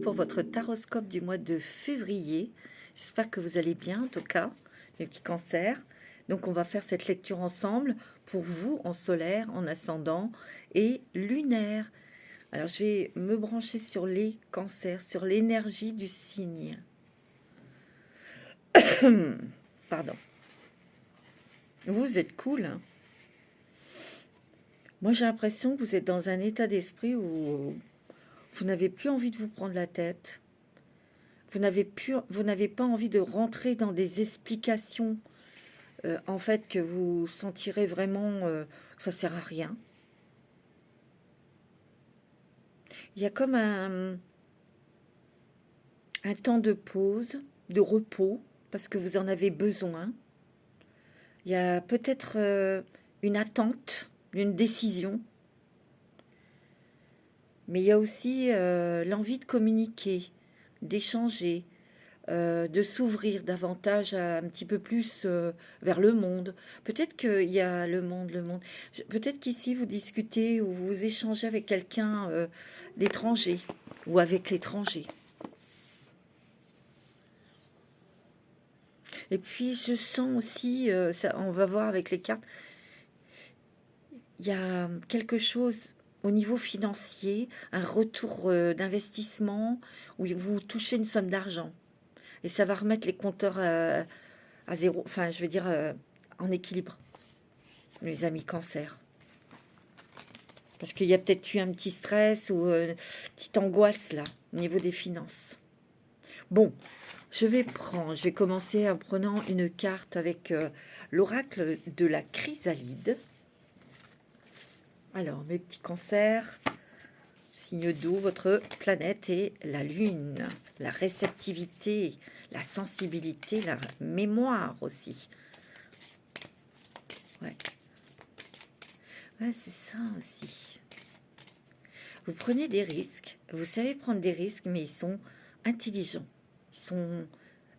pour votre taroscope du mois de février. J'espère que vous allez bien, en tout cas, mes petits cancers. Donc, on va faire cette lecture ensemble pour vous en solaire, en ascendant et lunaire. Alors, je vais me brancher sur les cancers, sur l'énergie du signe. Pardon. Vous êtes cool, hein? Moi, j'ai l'impression que vous êtes dans un état d'esprit où vous n'avez plus envie de vous prendre la tête. Vous n'avez pas envie de rentrer dans des explications, en fait, que vous sentirez vraiment que ça sert à rien. Il y a comme un temps de pause, de repos, parce que vous en avez besoin. Il y a peut-être une attente, une décision. Mais il y a aussi l'envie de communiquer, d'échanger, de s'ouvrir davantage un petit peu plus vers le monde. Peut-être qu'il y a le monde. Peut-être qu'ici, vous discutez ou vous échangez avec quelqu'un d'étranger ou avec l'étranger. Et puis, je sens aussi, ça, on va voir avec les cartes, il y a quelque chose au niveau financier, un retour d'investissement où vous touchez une somme d'argent. Et ça va remettre les compteurs à zéro, enfin, je veux dire, en équilibre, mes amis cancer. Parce qu'il y a peut-être eu un petit stress ou une petite angoisse, là, au niveau des finances. Bon, je vais commencer en prenant une carte avec l'oracle de la chrysalide. Alors, mes petits cancers, signe d'eau, votre planète est la lune, la réceptivité, la sensibilité, la mémoire aussi. Ouais, c'est ça aussi. Vous prenez des risques, vous savez prendre des risques, mais ils sont intelligents, ils sont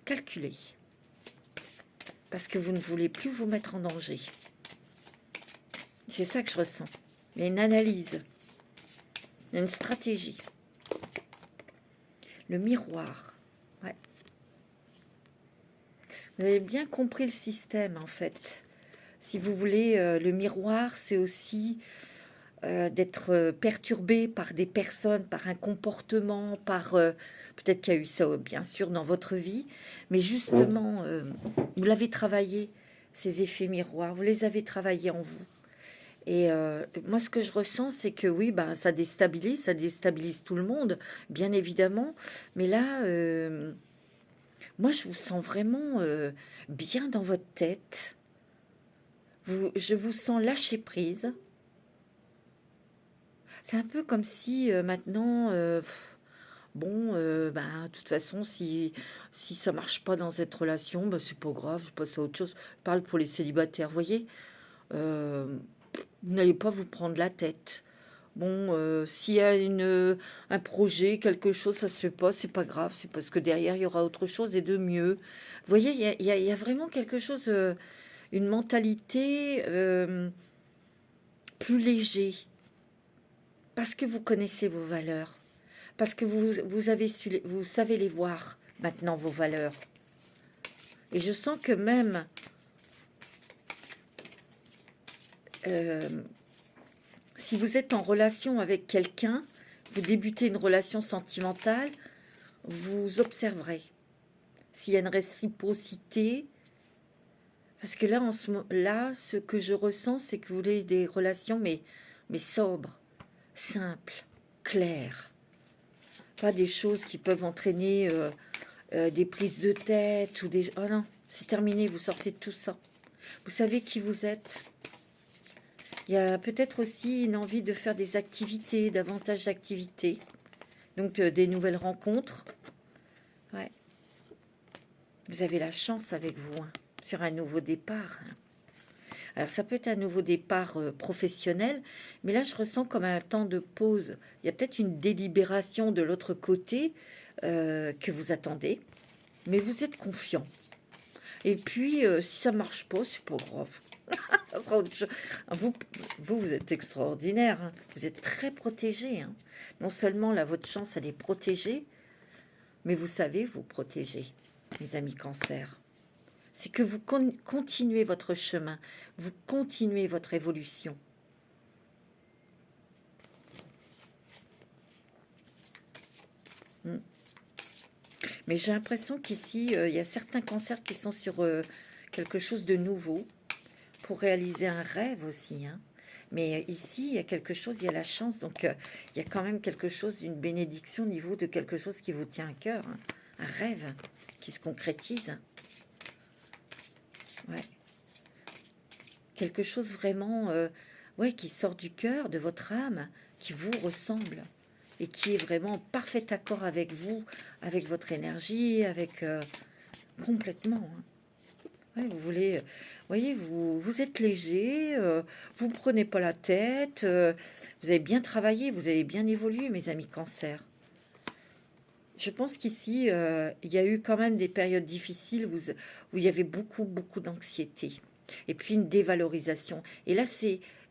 calculés. Parce que vous ne voulez plus vous mettre en danger. C'est ça que je ressens. Il y a une analyse, il y a une stratégie. Le miroir. Ouais. Vous avez bien compris le système, en fait. Si vous voulez, le miroir, c'est aussi d'être perturbé par des personnes, par un comportement, par... peut-être qu'il y a eu ça, bien sûr, dans votre vie, mais justement, vous l'avez travaillé, ces effets miroirs, vous les avez travaillés en vous. Et moi, ce que je ressens, c'est que oui, ben, ça déstabilise tout le monde, bien évidemment. Mais là, moi, je vous sens vraiment bien dans votre tête. Je vous sens lâcher prise. C'est un peu comme si maintenant, bon, ben, de toute façon, si ça marche pas dans cette relation, ben, c'est pas grave, je passe à autre chose. Je parle pour les célibataires, vous voyez. Vous n'allez pas vous prendre la tête. Bon, s'il y a un projet, quelque chose, ça se fait pas, c'est pas grave, c'est parce que derrière, il y aura autre chose et de mieux. Vous voyez, il y a vraiment quelque chose, une mentalité plus léger, parce que vous connaissez vos valeurs, parce que vous savez les voir maintenant, vos valeurs. Et je sens que même... si vous êtes en relation avec quelqu'un, vous débutez une relation sentimentale, vous observerez s'il y a une réciprocité. Parce que là, ce que je ressens, c'est que vous voulez des relations, mais sobres, simples, claires. Pas des choses qui peuvent entraîner des prises de tête ou des... Oh non, c'est terminé, vous sortez de tout ça. Vous savez qui vous êtes. Il y a peut-être aussi une envie de faire des activités, davantage d'activités. Donc des nouvelles rencontres. Ouais. Vous avez la chance avec vous, hein, sur un nouveau départ. Hein. Alors ça peut être un nouveau départ professionnel, mais là je ressens comme un temps de pause. Il y a peut-être une délibération de l'autre côté que vous attendez, mais vous êtes confiant. Et puis si ça marche pas, c'est pas grave. Ça sera autre chose. Vous êtes extraordinaire. Hein. Vous êtes très protégé. Hein. Non seulement là, votre chance, elle est protégée, Mais vous savez vous protéger, mes amis Cancer. C'est que vous continuez votre chemin, vous continuez votre évolution. Mais j'ai l'impression qu'ici, il y a certains cancers qui sont sur quelque chose de nouveau pour réaliser un rêve aussi. Hein. Mais ici, il y a quelque chose, il y a la chance. Donc, il y a quand même quelque chose, une bénédiction au niveau de quelque chose qui vous tient à cœur. Hein. Un rêve qui se concrétise. Ouais. Quelque chose vraiment ouais, qui sort du cœur, de votre âme, qui vous ressemble. Et qui est vraiment en parfait accord avec vous, avec votre énergie, avec complètement. Hein. Ouais, vous voulez, voyez, vous êtes léger, vous ne prenez pas la tête, vous avez bien travaillé, vous avez bien évolué, mes amis Cancer. Je pense qu'ici, il y a eu quand même des périodes difficiles où il y avait beaucoup d'anxiété. Et puis une dévalorisation. Et là,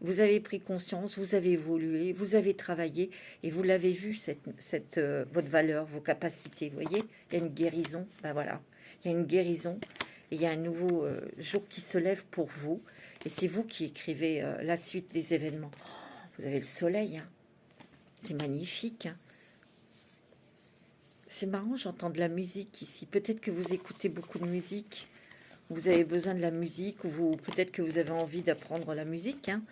vous avez pris conscience, vous avez évolué, vous avez travaillé, et vous l'avez vu, votre valeur, vos capacités. Vous voyez, il y a une guérison. Ben voilà, il y a une guérison. Et il y a un nouveau jour qui se lève pour vous. Et c'est vous qui écrivez la suite des événements. Oh, vous avez le soleil. Hein. C'est magnifique. Hein. C'est marrant, j'entends de la musique ici. Peut-être que vous écoutez beaucoup de musique. Vous avez besoin de la musique, ou peut-être que vous avez envie d'apprendre la musique, hein,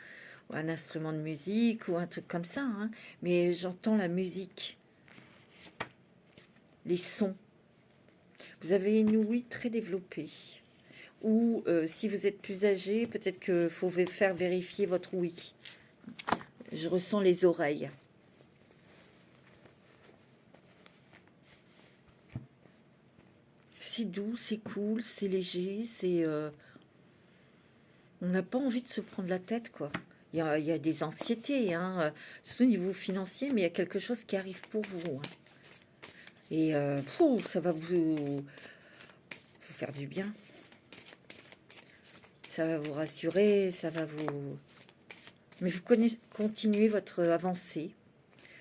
ou un instrument de musique, ou un truc comme ça. Hein. Mais j'entends la musique, les sons. Vous avez une ouïe très développée. Ou si vous êtes plus âgé, peut-être qu'il faut faire vérifier votre ouïe. Je ressens les oreilles. C'est doux, c'est cool, c'est léger, c'est... on n'a pas envie de se prendre la tête, quoi. Il y a des anxiétés, hein, surtout au niveau financier, mais il y a quelque chose qui arrive pour vous. Hein. Et ça va vous faire du bien. Ça va vous rassurer, ça va vous... Mais vous continuez votre avancée,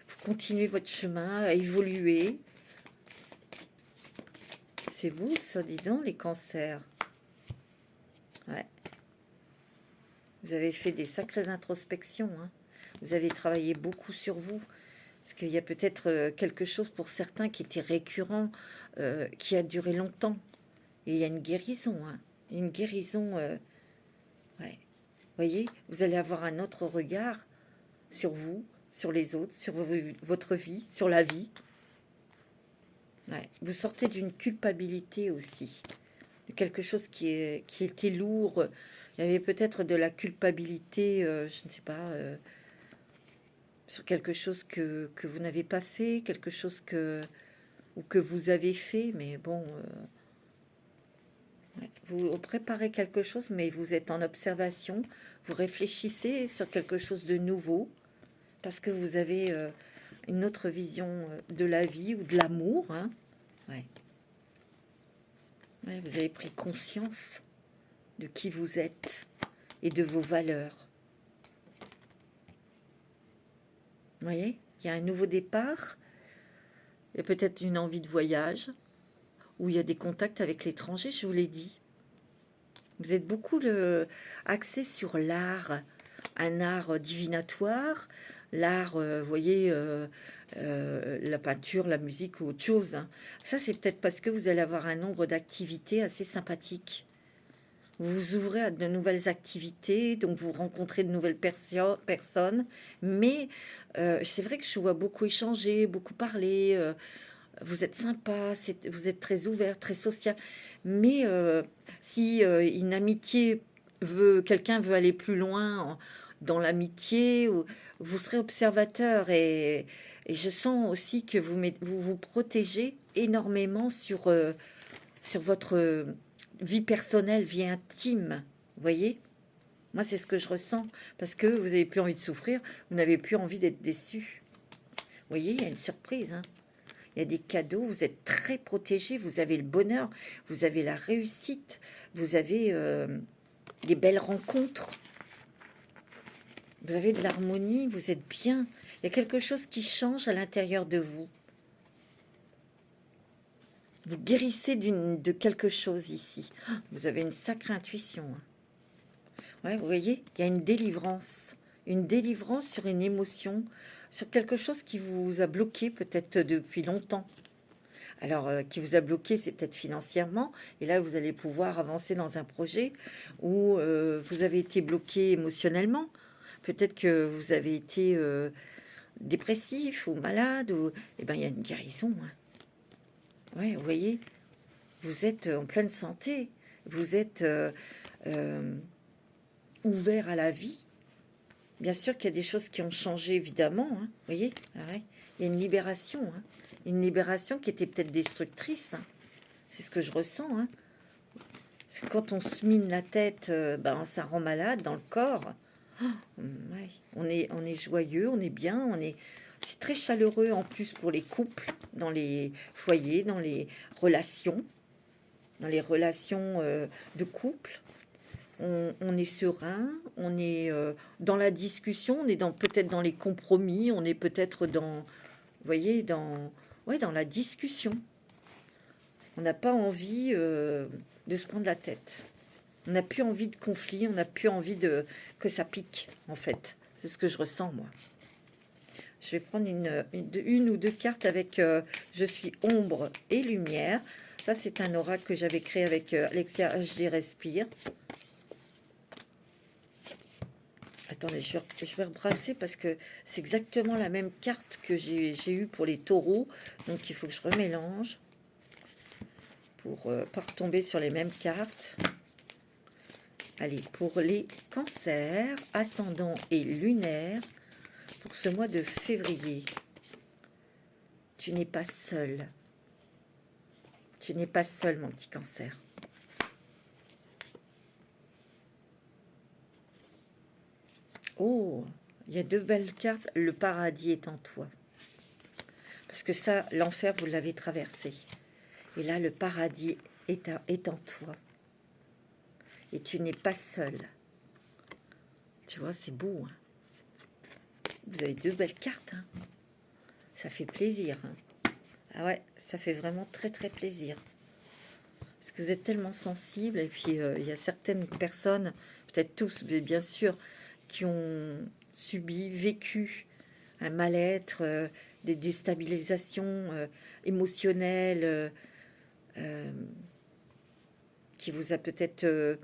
vous continuez votre chemin à évoluer. C'est beau ça, dis donc, les cancers. Ouais. Vous avez fait des sacrées introspections. Hein. Vous avez travaillé beaucoup sur vous. Parce qu'il y a peut-être quelque chose pour certains qui était récurrent, qui a duré longtemps. Et il y a une guérison. Hein. Une guérison... ouais. Vous voyez, vous allez avoir un autre regard sur vous, sur les autres, sur votre vie, sur la vie. Ouais. Vous sortez d'une culpabilité aussi, de quelque chose qui était lourd. Il y avait peut-être de la culpabilité, je ne sais pas, sur quelque chose que vous n'avez pas fait, quelque chose ou que vous avez fait, mais bon, ouais. Vous préparez quelque chose, mais vous êtes en observation, vous réfléchissez sur quelque chose de nouveau, parce que vous avez une autre vision de la vie ou de l'amour, hein. Ouais. Ouais, vous avez pris conscience de qui vous êtes et de vos valeurs. Vous voyez, il y a un nouveau départ, il y a peut-être une envie de voyage, ou il y a des contacts avec l'étranger, je vous l'ai dit. Vous êtes beaucoup axé sur l'art, un art divinatoire, l'art, vous voyez, la peinture, la musique ou autre chose. Hein. Ça, c'est peut-être parce que vous allez avoir un nombre d'activités assez sympathiques. Vous vous ouvrez à de nouvelles activités, donc vous rencontrez de nouvelles personnes. Mais c'est vrai que je vous vois beaucoup échanger, beaucoup parler. Vous êtes sympa, vous êtes très ouvert, très social. Mais si une amitié quelqu'un veut aller plus loin dans l'amitié, vous serez observateur et je sens aussi que vous protégez énormément sur votre vie personnelle, vie intime. Vous voyez? Moi, c'est ce que je ressens. Parce que vous n'avez plus envie de souffrir, vous n'avez plus envie d'être déçu. Vous voyez, il y a une surprise, hein. Il y a des cadeaux, vous êtes très protégés, vous avez le bonheur, vous avez la réussite, vous avez des belles rencontres, vous avez de l'harmonie, vous êtes bien. Il y a quelque chose qui change à l'intérieur de vous. Vous guérissez de quelque chose ici. Vous avez une sacrée intuition. Ouais, vous voyez, il y a une délivrance. Une délivrance sur une émotion, sur quelque chose qui vous a bloqué peut-être depuis longtemps. Alors, qui vous a bloqué, c'est peut-être financièrement. Et là, vous allez pouvoir avancer dans un projet où vous avez été bloqué émotionnellement. Peut-être que vous avez été dépressif ou malade. Ou... Eh bien, il y a une guérison. Ouais, vous voyez, vous êtes en pleine santé. Vous êtes euh, ouvert à la vie. Bien sûr qu'il y a des choses qui ont changé, évidemment. Vous voyez, ouais. Il y a une libération. Une libération qui était peut-être destructrice. C'est ce que je ressens. Parce que quand on se mine la tête, ça rend malade dans le corps. Ouais. On est joyeux, on est bien, c'est très chaleureux en plus pour les couples, dans les foyers, dans les relations de couple. On est serein, on est dans la discussion, on est peut-être dans les compromis, on est peut-être dans, vous voyez, dans la discussion. On n'a pas envie de se prendre la tête. On n'a plus envie de conflit, on n'a plus envie que ça pique, en fait. C'est ce que je ressens, moi. Je vais prendre une ou deux cartes avec je suis ombre et lumière. Ça, c'est un oracle que j'avais créé avec Alexia HD Respire. Attendez, je vais rebrasser parce que c'est exactement la même carte que j'ai eue pour les taureaux. Donc, il faut que je remélange pour pas retomber sur les mêmes cartes. Allez, pour les cancers, ascendant et lunaire, pour ce mois de février, tu n'es pas seul. Tu n'es pas seul, mon petit cancer. Oh, il y a deux belles cartes. Le paradis est en toi. Parce que ça, l'enfer, vous l'avez traversé. Et là, le paradis est en toi. Et tu n'es pas seul. Tu vois, c'est beau. Vous avez deux belles cartes. Ça fait plaisir. Ah ouais, ça fait vraiment très très plaisir. Parce que vous êtes tellement sensible. Et puis, il y a certaines personnes, peut-être tous, mais bien sûr, qui ont subi, vécu un mal-être, des déstabilisations émotionnelles, qui vous a peut-être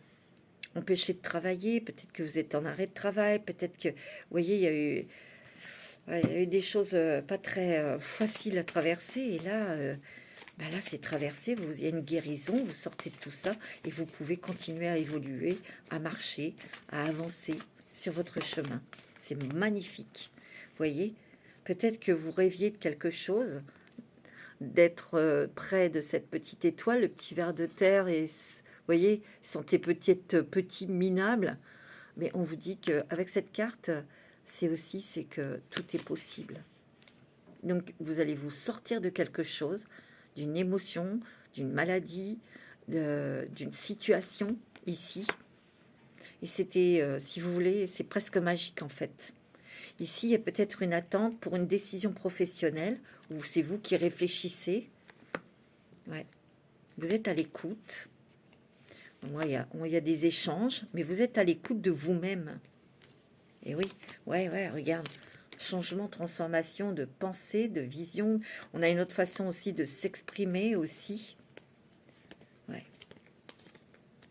empêché de travailler, peut-être que vous êtes en arrêt de travail, peut-être que, vous voyez, il y a eu des choses pas très faciles à traverser, et là, là c'est traversé, il y a une guérison, vous sortez de tout ça, et vous pouvez continuer à évoluer, à marcher, à avancer sur votre chemin. C'est magnifique. Vous voyez, peut-être que vous rêviez de quelque chose, d'être près de cette petite étoile, le petit ver de terre, et vous voyez, sont tes petits minables. Mais on vous dit qu'avec cette carte, c'est que tout est possible. Donc vous allez vous sortir de quelque chose, d'une émotion, d'une maladie, d'une situation ici. Et c'était, si vous voulez, c'est presque magique en fait. Ici, il y a peut-être une attente pour une décision professionnelle, ou c'est vous qui réfléchissez. Ouais. Vous êtes à l'écoute. Moi, il y a des échanges, mais vous êtes à l'écoute de vous-même. Et oui, ouais, regarde. Changement, transformation de pensée, de vision. On a une autre façon aussi de s'exprimer aussi. Ouais.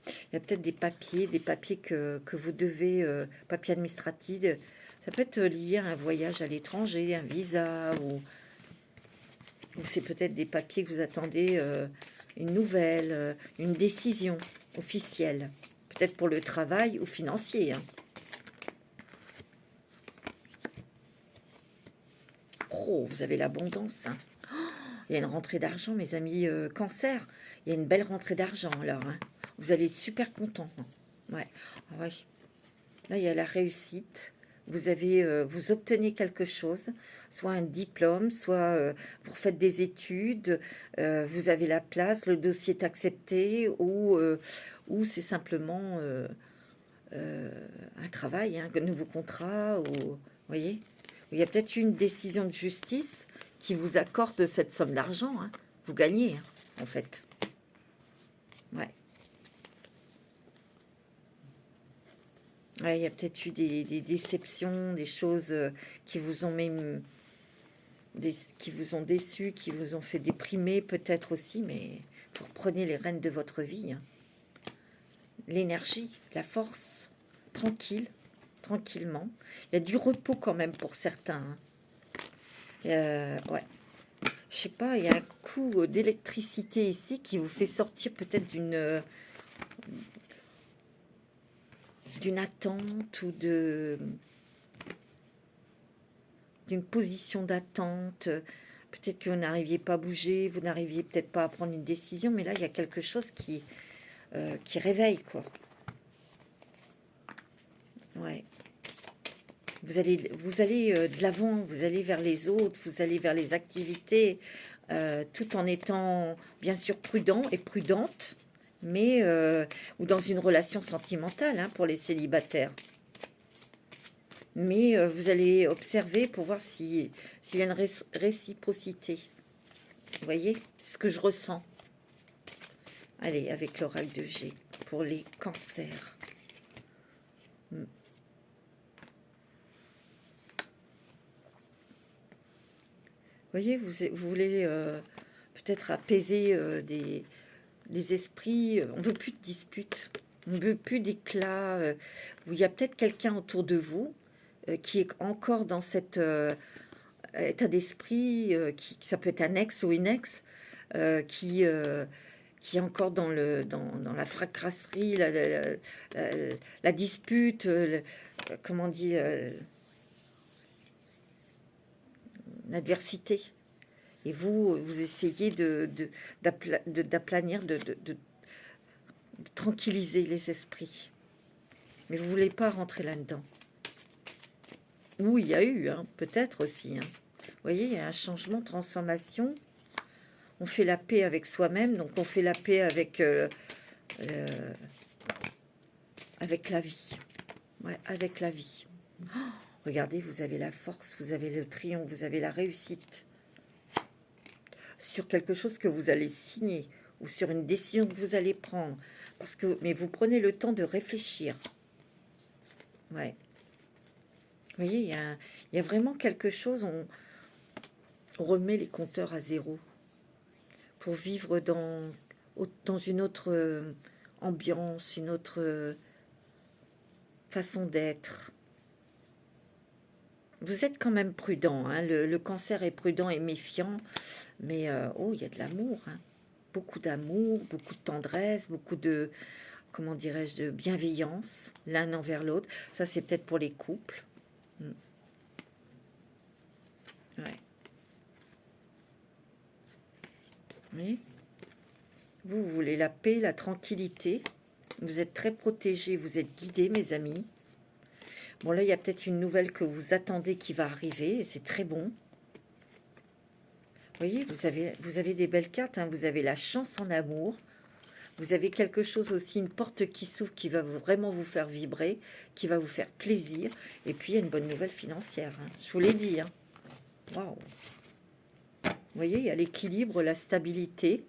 Il y a peut-être des papiers que vous devez, papiers administratifs. Ça peut être lié à un voyage à l'étranger, un visa, ou c'est peut-être des papiers que vous attendez, une nouvelle, une décision officielle. Peut-être pour le travail ou financier. Oh, vous avez l'abondance. Oh, il y a une rentrée d'argent, mes amis cancer. Il y a une belle rentrée d'argent, alors. Vous allez être super content. Ouais. Ah ouais. Là, il y a la réussite. Vous obtenez quelque chose, soit un diplôme, soit vous refaites des études, vous avez la place, le dossier est accepté, ou c'est simplement un travail, un nouveau contrat, vous voyez. Il y a peut-être une décision de justice qui vous accorde cette somme d'argent. Vous gagnez, hein, en fait. Ouais. Ouais, il y a peut-être eu des déceptions, des choses qui vous ont même qui vous ont déçu, qui vous ont fait déprimer peut-être aussi, mais vous reprenez les rênes de votre vie, hein. L'énergie, la force, tranquille, tranquillement. Il y a du repos quand même pour certains, hein. Ouais. Je sais pas, il y a un coup d'électricité ici qui vous fait sortir peut-être d'une attente ou d'une position d'attente. Peut-être que vous n'arriviez pas à bouger, vous n'arriviez peut-être pas à prendre une décision, mais là, il y a quelque chose qui réveille, quoi. Ouais. Vous allez de l'avant, vous allez vers les autres, vous allez vers les activités, tout en étant bien sûr prudent et prudente, mais ou dans une relation sentimentale, hein, pour les célibataires. Mais vous allez observer pour voir s'il y a une réciprocité. Vous voyez, c'est ce que je ressens. Allez, avec l'oracle de G, pour les cancers. Vous voyez, vous voulez peut-être apaiser les esprits. On ne veut plus de disputes, on ne veut plus d'éclats. Il y a peut-être quelqu'un autour de vous qui est encore dans cet état d'esprit, ça peut être un ex ou une ex, qui est encore dans la fracasserie, la dispute, comment on dit, l'adversité. Et vous essayez d'aplanir, de tranquilliser les esprits. Mais vous ne voulez pas rentrer là-dedans. Ou il y a eu, hein, peut-être aussi. Hein. Vous voyez, il y a un changement, transformation. On fait la paix avec soi-même, donc on fait la paix avec la vie. Ouais, avec la vie. Oh, regardez, vous avez la force, vous avez le triomphe, vous avez la réussite. Sur quelque chose que vous allez signer ou sur une décision que vous allez prendre. Mais vous prenez le temps de réfléchir. Ouais. Vous voyez, il y a vraiment quelque chose, on remet les compteurs à zéro pour vivre dans une autre ambiance, une autre façon d'être. Vous êtes quand même prudent, hein, le cancer est prudent et méfiant, mais il y a de l'amour, hein. Beaucoup d'amour, beaucoup de tendresse, beaucoup de, comment dirais-je, de bienveillance l'un envers l'autre. Ça, c'est peut-être pour les couples. Ouais. Oui. Vous voulez la paix, la tranquillité. Vous êtes très protégés, vous êtes guidés, mes amis. Bon, là, il y a peut-être une nouvelle que vous attendez qui va arriver, et c'est très bon. Vous voyez, vous avez des belles cartes, hein. Vous avez la chance en amour. Vous avez quelque chose aussi, une porte qui s'ouvre, qui va vraiment vous faire vibrer, qui va vous faire plaisir. Et puis, il y a une bonne nouvelle financière, hein. Je vous l'ai dit, hein. Waouh. Vous voyez, il y a l'équilibre, la stabilité.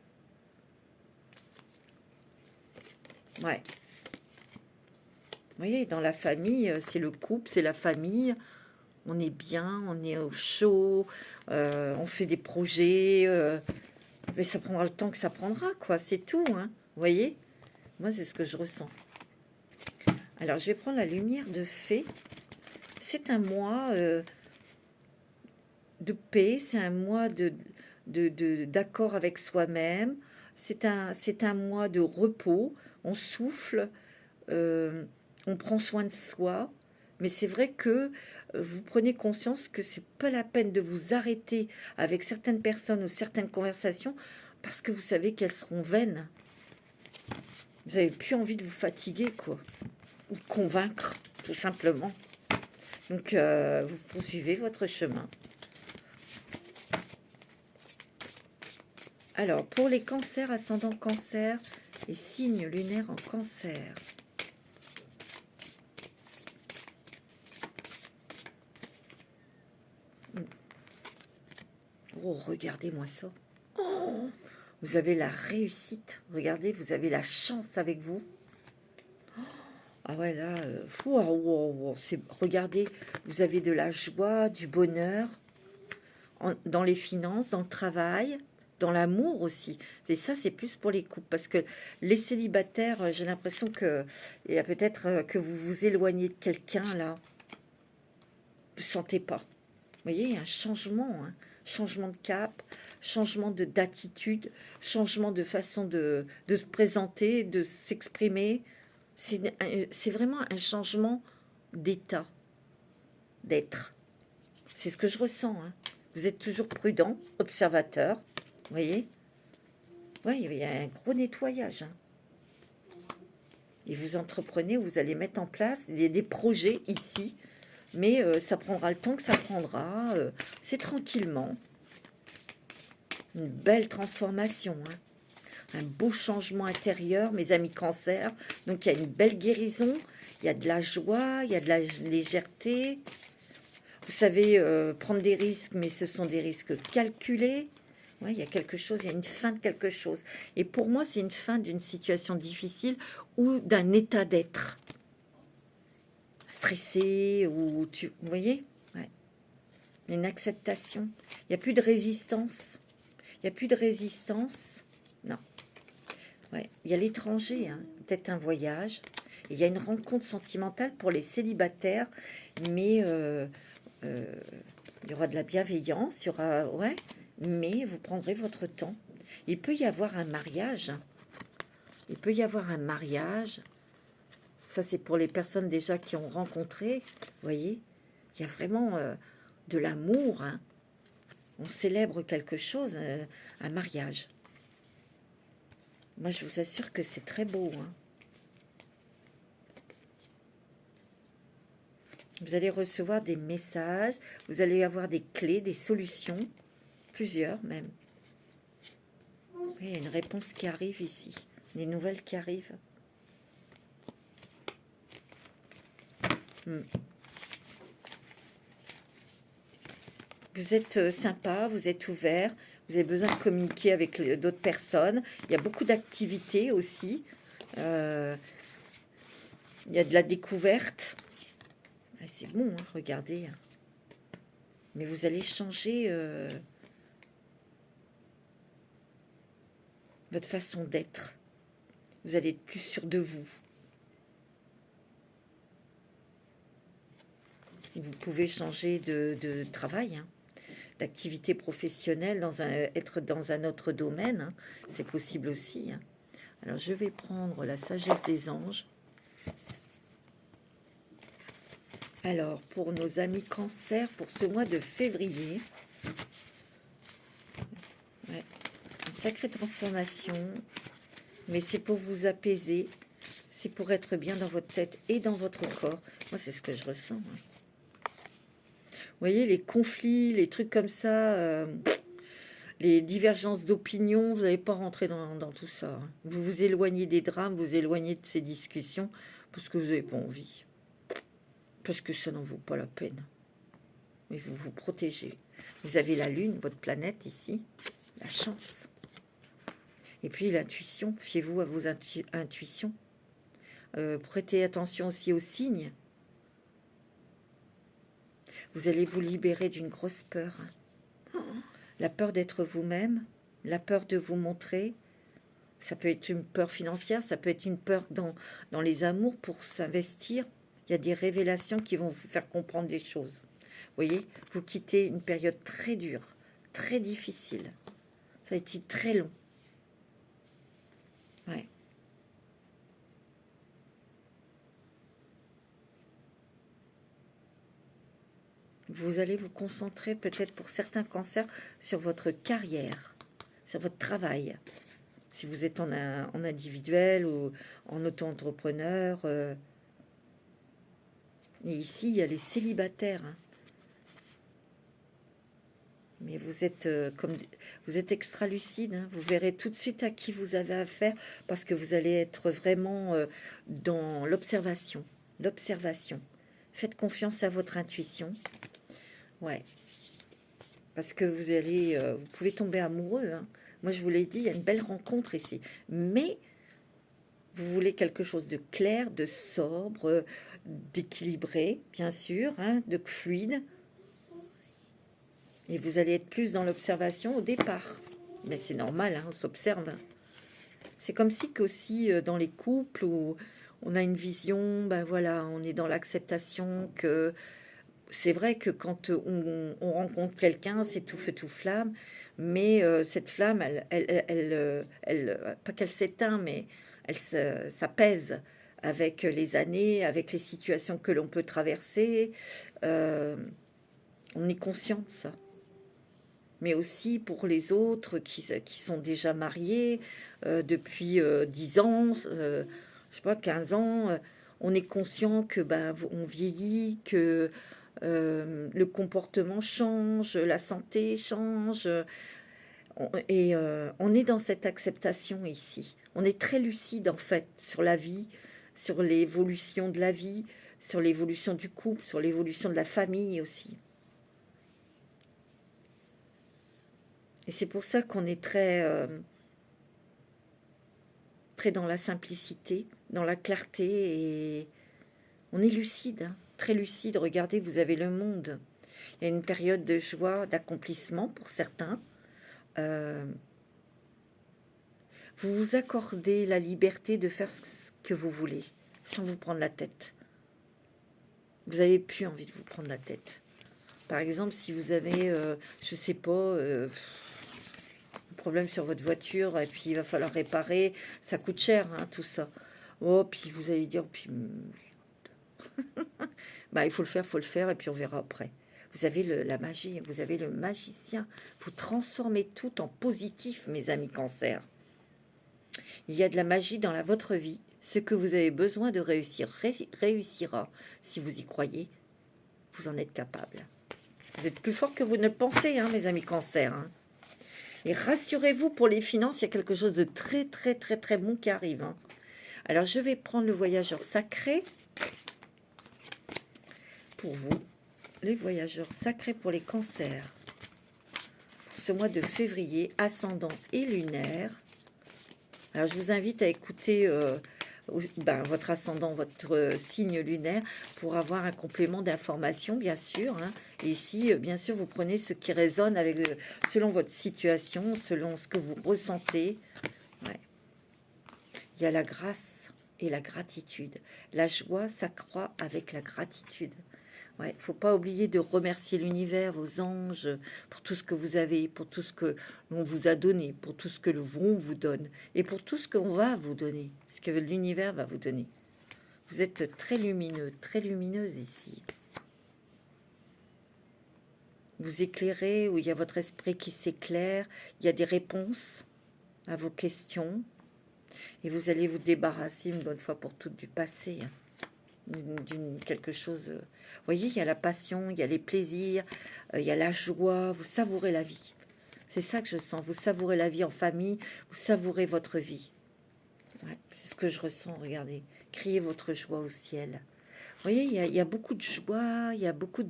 Ouais. Vous voyez, dans la famille, c'est le couple, c'est la famille. On est bien, on est au chaud, on fait des projets. Mais ça prendra le temps que ça prendra, quoi. C'est tout, hein. Vous voyez? Moi, c'est ce que je ressens. Alors, je vais prendre la lumière de fée. C'est un mois de paix, c'est un mois d'accord avec soi-même. C'est un mois de repos. On souffle, on prend soin de soi. Mais c'est vrai que vous prenez conscience que c'est pas la peine de vous arrêter avec certaines personnes ou certaines conversations parce que vous savez qu'elles seront vaines. Vous n'avez plus envie de vous fatiguer, quoi. Ou de convaincre, tout simplement. Donc, vous poursuivez votre chemin. Alors, pour les cancers, ascendant cancer et signes lunaires en cancer. Oh, regardez-moi ça. Vous avez la réussite. Regardez, vous avez la chance avec vous. Ah ouais, là, regardez, vous avez de la joie, du bonheur dans les finances, dans le travail, dans l'amour aussi. Et ça, c'est plus pour les couples. Parce que les célibataires, j'ai l'impression que il y a peut-être que vous vous éloignez de quelqu'un, là. Vous ne sentez pas. Vous voyez, il y a un changement, hein. Changement de cap, changement d'attitude, changement de façon de se présenter, de s'exprimer. C'est vraiment un changement d'état, d'être. C'est ce que je ressens, hein. Vous êtes toujours prudent, observateur, vous voyez. Oui, il y a un gros nettoyage, hein. Et vous entreprenez, vous allez mettre en place des projets ici, mais ça prendra le temps que ça prendra. C'est tranquillement. Une belle transformation, hein. Un beau changement intérieur, mes amis Cancer. Donc il y a une belle guérison, il y a de la joie, il y a de la légèreté. Vous savez prendre des risques, mais ce sont des risques calculés. Ouais, il y a quelque chose, il y a une fin de quelque chose. Et pour moi, c'est une fin d'une situation difficile ou d'un état d'être. Stressé, ou vous voyez, ouais. Une acceptation. Il n'y a plus de résistance. Il n'y a plus de résistance. Non. Ouais. Il y a l'étranger, hein. Peut-être un voyage. Il y a une rencontre sentimentale pour les célibataires, mais il y aura de la bienveillance, il y aura, ouais, mais vous prendrez votre temps. Il peut y avoir un mariage. Il peut y avoir un mariage. Ça, c'est pour les personnes déjà qui ont rencontré. Vous voyez, il y a vraiment de l'amour, hein. On célèbre quelque chose, un mariage. Moi, je vous assure que c'est très beau, hein. Vous allez recevoir des messages, vous allez avoir des clés, des solutions, plusieurs même. Oui, il y a une réponse qui arrive ici, des nouvelles qui arrivent. Vous êtes sympa, vous êtes ouvert, vous avez besoin de communiquer avec d'autres personnes. Il y a beaucoup d'activités aussi. Il y a de la découverte. C'est bon, hein, regardez. Mais vous allez changer votre façon d'être. Vous allez être plus sûr de vous. Vous pouvez changer de travail, hein, d'activité professionnelle, être dans un autre domaine. Hein. C'est possible aussi. Hein. Alors, je vais prendre la sagesse des anges. Alors, pour nos amis Cancer, pour ce mois de février, ouais, une sacrée transformation, mais c'est pour vous apaiser, c'est pour être bien dans votre tête et dans votre corps. Moi, c'est ce que je ressens. Hein. Vous voyez, les conflits, les trucs comme ça, les divergences d'opinion, vous n'allez pas rentrer dans tout ça. Hein. Vous vous éloignez des drames, vous éloignez de ces discussions, parce que vous n'avez pas envie. Parce que ça n'en vaut pas la peine. Mais vous vous protégez. Vous avez la Lune, votre planète ici, la chance. Et puis l'intuition, fiez-vous à vos intuitions. Prêtez attention aussi aux signes. Vous allez vous libérer d'une grosse peur. La peur d'être vous-même, la peur de vous montrer. Ça peut être une peur financière, ça peut être une peur dans les amours pour s'investir. Il y a des révélations qui vont vous faire comprendre des choses. Vous voyez, vous quittez une période très dure, très difficile. Ça a été très long. Ouais. Vous allez vous concentrer peut-être pour certains cancers sur votre carrière, sur votre travail. Si vous êtes en individuel ou en auto-entrepreneur. Et ici, il y a les célibataires. Hein. Mais vous êtes vous êtes extra lucide. Hein. Vous verrez tout de suite à qui vous avez affaire parce que vous allez être vraiment dans l'observation. L'observation. Faites confiance à votre intuition. Ouais. Parce que vous pouvez tomber amoureux. Hein. Moi, je vous l'ai dit, il y a une belle rencontre ici. Mais vous voulez quelque chose de clair, de sobre, d'équilibré, bien sûr, hein, de fluide. Et vous allez être plus dans l'observation au départ. Mais c'est normal, hein, on s'observe. C'est comme si qu'aussi dans les couples où on a une vision, ben voilà, on est dans l'acceptation que c'est vrai que quand on rencontre quelqu'un, c'est tout feu tout flamme, mais cette flamme, pas qu'elle s'éteint, mais s'apaise avec les années, avec les situations que l'on peut traverser. Euh, on est conscient de ça. Mais aussi pour les autres qui sont déjà mariés depuis 10 ans, je sais pas, 15 ans, on est conscient que ben, on vieillit, que le comportement change, la santé change, et on est dans cette acceptation ici. On est très lucide en fait sur la vie, sur l'évolution de la vie, sur l'évolution du couple, sur l'évolution de la famille aussi. Et c'est pour ça qu'on est très dans la simplicité, dans la clarté, et on est lucide, hein, très lucide. Regardez, vous avez le monde. Il y a une période de joie, d'accomplissement pour certains. Euh, vous vous accordez la liberté de faire ce que vous voulez, sans vous prendre la tête. Vous n'avez plus envie de vous prendre la tête. Par exemple, si vous avez, je sais pas, problème sur votre voiture et puis il va falloir réparer, ça coûte cher, hein, tout ça. Oh, puis vous allez dire, puis bah il faut le faire et puis on verra après. Vous avez la magie, vous avez le magicien. Vous transformez tout en positif, mes amis Cancer. Il y a de la magie dans votre vie. Ce que vous avez besoin de réussir réussira. Si vous y croyez, vous en êtes capable. Vous êtes plus fort que vous ne le pensez, hein, mes amis Cancer. Hein. Et rassurez-vous, pour les finances, il y a quelque chose de très, très, très, très bon qui arrive. Hein. Alors, je vais prendre le voyageur sacré pour vous. Les voyageurs sacrés pour les cancers. Pour ce mois de février, ascendant et lunaire. Alors, je vous invite à écouter votre ascendant, votre signe lunaire, pour avoir un complément d'information, bien sûr. Hein. Et ici, bien sûr, vous prenez ce qui résonne avec, selon votre situation, selon ce que vous ressentez. Ouais. Il y a la grâce et la gratitude. La joie s'accroît avec la gratitude. Ouais, faut pas oublier de remercier l'univers, vos anges, pour tout ce que vous avez, pour tout ce que l'on vous a donné, pour tout ce que le vent vous donne, et pour tout ce qu'on va vous donner, ce que l'univers va vous donner. Vous êtes très lumineux, très lumineuse ici. Vous éclairez, où il y a votre esprit qui s'éclaire, il y a des réponses à vos questions, et vous allez vous débarrasser une bonne fois pour toutes du passé. Quelque chose. Vous voyez, il y a la passion, il y a les plaisirs, il y a la joie, vous savourez la vie. C'est ça que je sens, vous savourez la vie en famille, vous savourez votre vie. Ouais, c'est ce que je ressens, regardez. Criez votre joie au ciel. Vous voyez, il y a beaucoup de joie, il y a beaucoup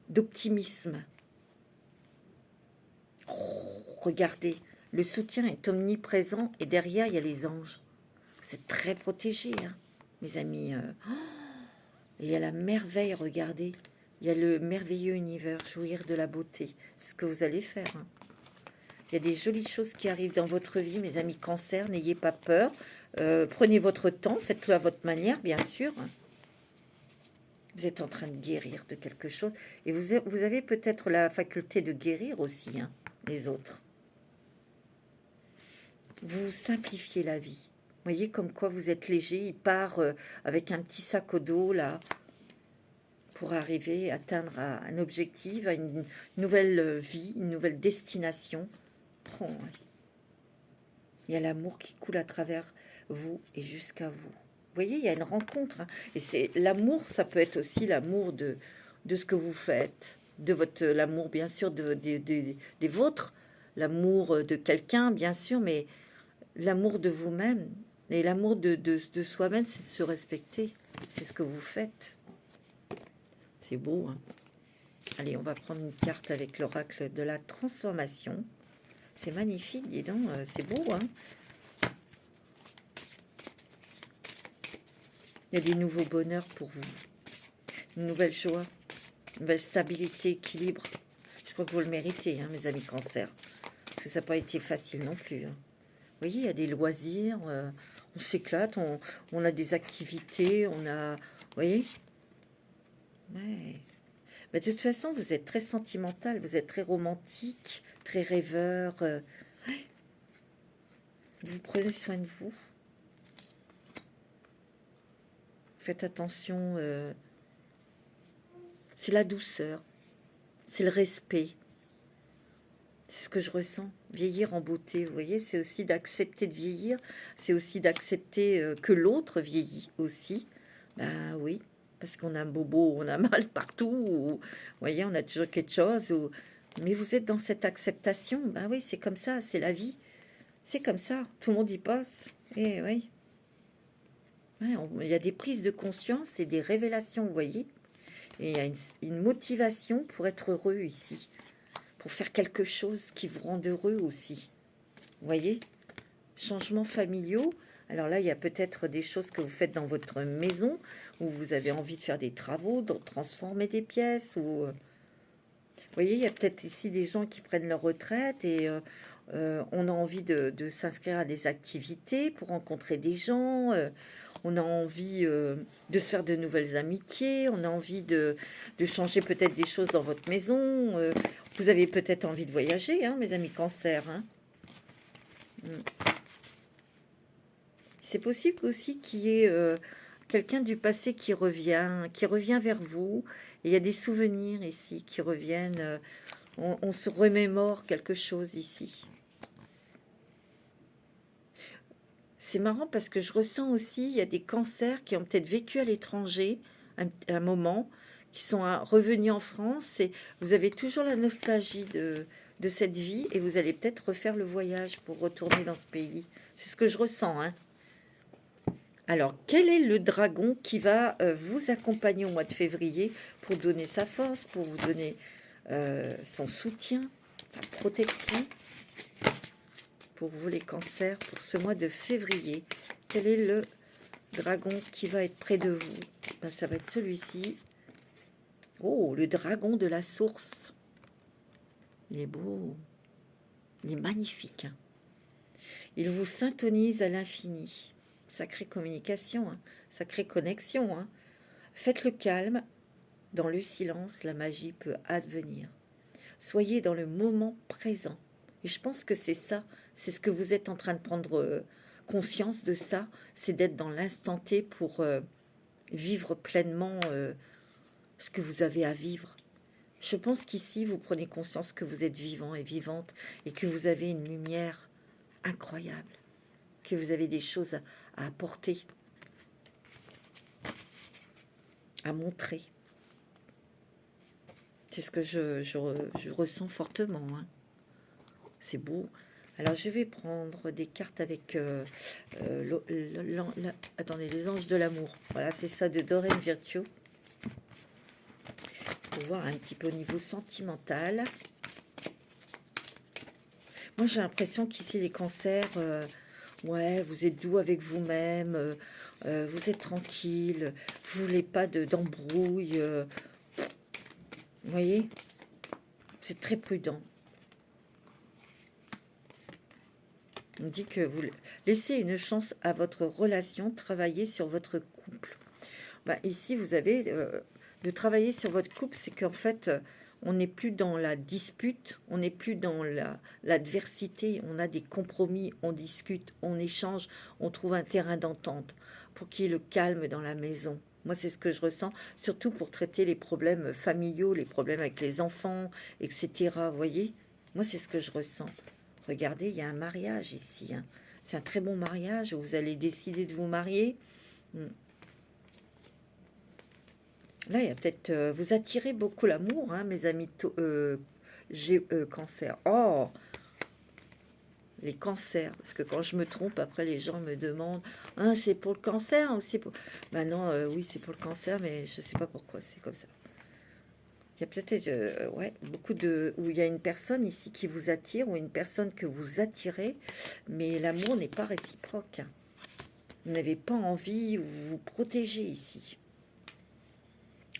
d'optimisme. Oh, regardez, le soutien est omniprésent et derrière, il y a les anges. C'est très protégé, hein, mes amis. Et il y a la merveille, regardez. Il y a le merveilleux univers, jouir de la beauté. C'est ce que vous allez faire. Hein. Il y a des jolies choses qui arrivent dans votre vie, mes amis Cancer. N'ayez pas peur. Prenez votre temps, faites-le à votre manière, bien sûr. Vous êtes en train de guérir de quelque chose. Et vous avez peut-être la faculté de guérir aussi, hein, les autres. Vous simplifiez la vie. Vous voyez comme quoi vous êtes léger. Il part avec un petit sac au dos, là, pour arriver à atteindre un objectif, à une nouvelle vie, une nouvelle destination. Oh, il y a l'amour qui coule à travers vous et jusqu'à vous. Vous voyez, il y a une rencontre. Hein, et c'est l'amour, ça peut être aussi l'amour de ce que vous faites, de l'amour, bien sûr, des vôtres, l'amour de quelqu'un, bien sûr, mais l'amour de vous-même. Et l'amour de soi-même, c'est de se respecter. C'est ce que vous faites. C'est beau, hein. Allez, on va prendre une carte avec l'oracle de la transformation. C'est magnifique, dis donc, c'est beau, hein. Il y a des nouveaux bonheurs pour vous. Une nouvelle joie, une nouvelle stabilité, équilibre. Je crois que vous le méritez, hein, mes amis Cancer. Parce que ça n'a pas été facile non plus. Hein. Vous voyez, il y a des loisirs, on s'éclate, on a des activités, on a... Vous voyez? Ouais. Mais de toute façon, vous êtes très sentimental, vous êtes très romantique, très rêveur. Ouais. Vous prenez soin de vous. Faites attention. C'est la douceur. C'est le respect. C'est ce que je ressens. Vieillir en beauté, vous voyez, c'est aussi d'accepter de vieillir. C'est aussi d'accepter que l'autre vieillit aussi. Ben oui, parce qu'on a un bobo, on a mal partout. Vous voyez, on a toujours quelque chose. Mais vous êtes dans cette acceptation. Ben oui, c'est comme ça, c'est la vie. C'est comme ça, tout le monde y passe. Et oui. Ouais, il y a des prises de conscience et des révélations, vous voyez. Et il y a une motivation pour être heureux ici. Pour faire quelque chose qui vous rende heureux aussi. Vous voyez? Changements familiaux. Alors là, il y a peut-être des choses que vous faites dans votre maison, où vous avez envie de faire des travaux, de transformer des pièces. Ou, vous voyez, il y a peut-être ici des gens qui prennent leur retraite et on a envie de s'inscrire à des activités pour rencontrer des gens. On a envie de se faire de nouvelles amitiés. On a envie de changer peut-être des choses dans votre maison. Vous avez peut-être envie de voyager, hein, mes amis Cancer. Hein. C'est possible aussi qu'il y ait quelqu'un du passé qui revient vers vous. Et il y a des souvenirs ici qui reviennent. On se remémore quelque chose ici. C'est marrant parce que je ressens aussi, il y a des cancers qui ont peut-être vécu à l'étranger un moment, qui sont revenus en France et vous avez toujours la nostalgie de cette vie et vous allez peut-être refaire le voyage pour retourner dans ce pays. C'est ce que je ressens. Hein. Alors, quel est le dragon qui va vous accompagner au mois de février pour donner sa force, pour vous donner son soutien, sa protection pour vous les cancers, pour ce mois de février? Quel est le dragon qui va être près de vous? Ben, ça va être celui-ci. Oh, le dragon de la source. Il est beau. Il est magnifique. Hein. Il vous syntonise à l'infini. Sacrée communication, hein. Sacrée connexion. Hein. Faites le calme. Dans le silence, la magie peut advenir. Soyez dans le moment présent. Et je pense que c'est ça, c'est ce que vous êtes en train de prendre conscience de ça, c'est d'être dans l'instant T pour vivre pleinement ce que vous avez à vivre. Je pense qu'ici, vous prenez conscience que vous êtes vivant et vivante et que vous avez une lumière incroyable, que vous avez des choses à apporter, à montrer. C'est ce que je ressens fortement, hein. C'est beau. Alors, je vais prendre des cartes avec... attendez, les anges de l'amour. Voilà, c'est ça de Doreen Virtue. Pour voir un petit peu au niveau sentimental. Moi, j'ai l'impression qu'ici, les cancers... ouais, vous êtes doux avec vous-même. Vous êtes tranquille. Vous voulez pas d'embrouille. Vous voyez? C'est très prudent. On dit que vous laissez une chance à votre relation, travailler sur votre couple. Ben, ici, vous avez de travailler sur votre couple, c'est qu'en fait, on n'est plus dans la dispute, on n'est plus dans l'adversité, on a des compromis, on discute, on échange, on trouve un terrain d'entente pour qu'il y ait le calme dans la maison. Moi, c'est ce que je ressens, surtout pour traiter les problèmes familiaux, les problèmes avec les enfants, etc. Vous voyez? Moi, c'est ce que je ressens. Regardez, il y a un mariage ici. Hein. C'est un très bon mariage. Vous allez décider de vous marier. Là, il y a peut-être... vous attirez beaucoup l'amour, hein, mes amis cancer. Oh, les cancers. Parce que quand je me trompe, après, les gens me demandent, ah, c'est pour le cancer ou c'est pour... Ben non, oui, c'est pour le cancer, mais je ne sais pas pourquoi c'est comme ça. Il y a peut-être ouais, beaucoup de... où il y a une personne ici qui vous attire ou une personne que vous attirez, mais l'amour n'est pas réciproque. Vous n'avez pas envie, vous vous protégez ici.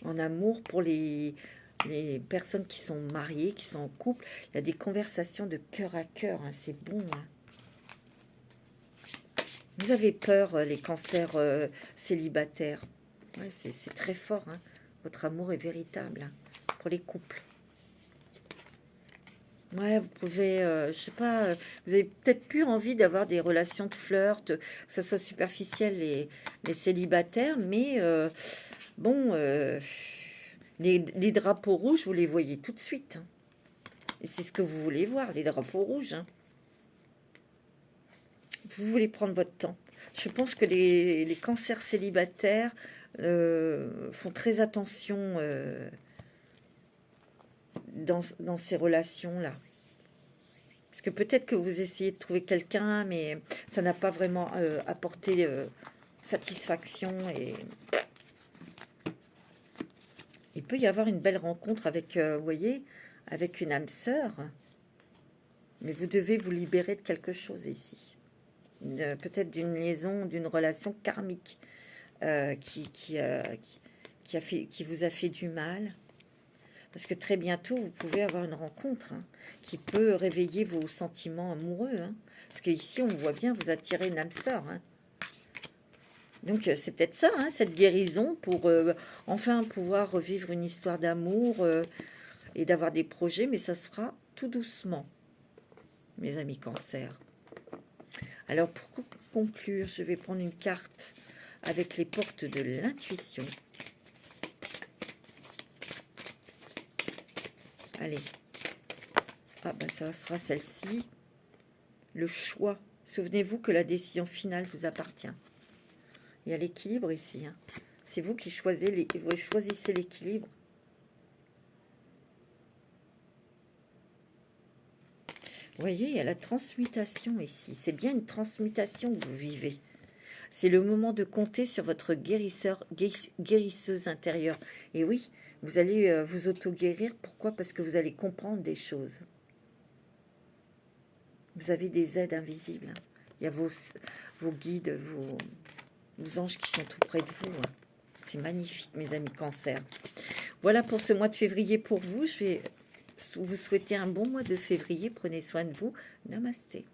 En amour, pour les personnes qui sont mariées, qui sont en couple, il y a des conversations de cœur à cœur, hein, c'est bon. Hein. Vous avez peur, les cancers célibataires. Ouais, c'est très fort. Hein. Votre amour est véritable hein, pour les couples. Ouais, vous pouvez, je sais pas, vous avez peut-être plus envie d'avoir des relations de flirt, que ce soit superficiel les célibataires, mais bon, les drapeaux rouges, vous les voyez tout de suite. Hein. Et c'est ce que vous voulez voir, les drapeaux rouges. Hein. Vous voulez prendre votre temps. Je pense que les cancers célibataires font très attention dans ces relations-là. Parce que peut-être que vous essayez de trouver quelqu'un, mais ça n'a pas vraiment apporté satisfaction. Et il peut y avoir une belle rencontre avec, vous voyez, avec une âme sœur. Mais vous devez vous libérer de quelque chose ici. Peut-être d'une liaison, d'une relation karmique qui vous a fait du mal. Parce que très bientôt, vous pouvez avoir une rencontre hein, qui peut réveiller vos sentiments amoureux. Hein. Parce qu'ici, on voit bien, vous attirez une âme sœur. Hein. Donc, c'est peut-être ça, hein, cette guérison, pour enfin pouvoir revivre une histoire d'amour et d'avoir des projets. Mais ça sera tout doucement, mes amis cancer. Alors, pour conclure, je vais prendre une carte avec les portes de l'intuition. Allez. Ah ben ça sera celle-ci. Le choix. Souvenez-vous que la décision finale vous appartient. Il y a l'équilibre ici. Hein. C'est vous qui choisissez l'équilibre. Vous voyez, il y a la transmutation ici. C'est bien une transmutation que vous vivez. C'est le moment de compter sur votre guérisseuse intérieure. Et oui, vous allez vous auto-guérir. Pourquoi? Parce que vous allez comprendre des choses. Vous avez des aides invisibles. Il y a vos guides, vos anges qui sont tout près de vous. C'est magnifique, mes amis cancer. Voilà pour ce mois de février pour vous. Je vais vous souhaiter un bon mois de février. Prenez soin de vous. Namasté.